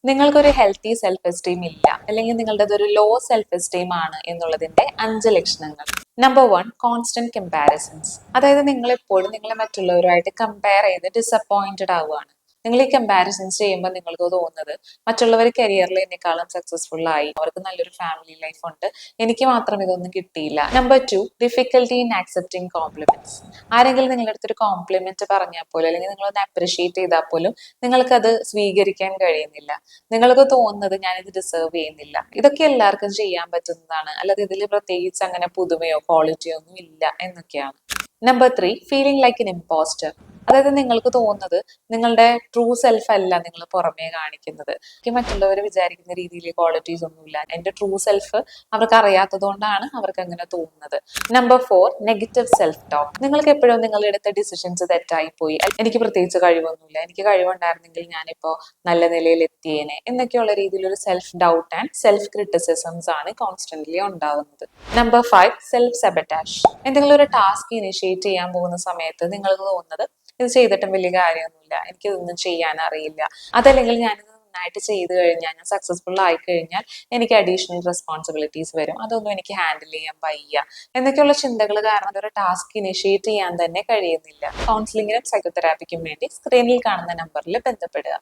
നിങ്ങൾക്കൊരു healthy self esteem ഇല്ല, അല്ലെങ്കിൽ നിങ്ങളുടേത് ഒരു ലോ സെൽഫ് എസ്റ്റീം ആണ് എന്നുള്ളതിന്റെ 5 ലക്ഷണങ്ങൾ. Number 1, constant comparisons. അതായത് നിങ്ങൾ എപ്പോഴും നിങ്ങളെ മറ്റുള്ളവരുമായിട്ട് കമ്പയർ ചെയ്ത് ഡിസപ്പോയിന്റഡ് ആവുകയാണ്. നിങ്ങൾ ഈ കമ്പാരിസൺസ് ചെയ്യുമ്പോൾ നിങ്ങൾക്ക് തോന്നുന്നത് മറ്റുള്ളവർ കരിയറിൽ എന്നെക്കാളും സക്സസ്ഫുൾ ആയി, അവർക്ക് നല്ലൊരു ഫാമിലി ലൈഫ് ഉണ്ട്, എനിക്ക് മാത്രം ഇതൊന്നും കിട്ടിയില്ല. Number 2, difficulty in accepting compliments. ആരെങ്കിലും നിങ്ങളുടെ അടുത്തൊരു കോംപ്ലിമെന്റ് പറഞ്ഞാൽ പോലും, അല്ലെങ്കിൽ നിങ്ങളൊന്ന് അപ്രിഷിയേറ്റ് ചെയ്താൽ പോലും നിങ്ങൾക്കത് സ്വീകരിക്കാൻ കഴിയുന്നില്ല. നിങ്ങൾക്ക് തോന്നുന്നത് ഞാനിത് ഡിസേർവ് ചെയ്യുന്നില്ല. ഇതൊക്കെ എല്ലാവർക്കും ചെയ്യാൻ പറ്റുന്നതാണ്, അല്ലാതെ ഇതിൽ പ്രത്യേകിച്ച് അങ്ങനെ പുതുമയോ ക്വാളിറ്റിയോ ഒന്നും ഇല്ല എന്നൊക്കെയാണ്. Number 3, feeling like an impostor. അതായത് നിങ്ങൾക്ക് തോന്നുന്നത് നിങ്ങളുടെ ട്രൂ സെൽഫ് അല്ല നിങ്ങൾ പുറമേ കാണിക്കുന്നത്. എനിക്ക് മറ്റുള്ളവർ വിചാരിക്കുന്ന രീതിയിൽ ക്വാളിറ്റീസ് ഒന്നുമില്ല, എന്റെ ട്രൂ സെൽഫ് അവർക്ക് അറിയാത്തത് കൊണ്ടാണ് അവർക്ക് അങ്ങനെ തോന്നുന്നത്. Number 4, negative self talk. നിങ്ങൾക്ക് എപ്പോഴും നിങ്ങൾ എടുത്ത ഡിസിഷൻസ് തെറ്റായി പോയി, എനിക്ക് പ്രത്യേകിച്ച് കഴിവൊന്നുമില്ല, എനിക്ക് കഴിവുണ്ടായിരുന്നെങ്കിൽ ഞാനിപ്പോ നല്ല നിലയിൽ എത്തിയേനെ എന്നൊക്കെയുള്ള രീതിയിൽ ഒരു self doubt and self criticisms ആണ് കോൺസ്റ്റന്റ്ലി ഉണ്ടാവുന്നത്. Number 5, self sabotage. എന്തെങ്കിലും ഒരു ടാസ്ക് ഇനിഷ്യേറ്റ് ചെയ്യാൻ പോകുന്ന സമയത്ത് നിങ്ങൾക്ക് തോന്നുന്നത് ഇത് ചെയ്തിട്ടും വലിയ കാര്യമൊന്നുമില്ല, എനിക്കിതൊന്നും ചെയ്യാൻ അറിയില്ല, അതല്ലെങ്കിൽ ഞാനിത് നന്നായിട്ട് ചെയ്തു കഴിഞ്ഞാൽ, ഞാൻ സക്സസ്ഫുൾ ആയി കഴിഞ്ഞാൽ എനിക്ക് അഡീഷണൽ റെസ്പോൺസിബിലിറ്റീസ് വരും, അതൊന്നും എനിക്ക് ഹാൻഡിൽ ചെയ്യാൻ വയ്യ എന്നൊക്കെയുള്ള ചിന്തകൾ കാരണം ഒരു ടാസ്ക് ഇനിഷ്യേറ്റ് ചെയ്യാൻ തന്നെ കഴിയുന്നില്ല. കൗൺസിലിങ്ങിനും സൈക്കോതെറാപ്പിക്കും വേണ്ടി സ്ക്രീനിൽ കാണുന്ന നമ്പറിൽ ബന്ധപ്പെടുക.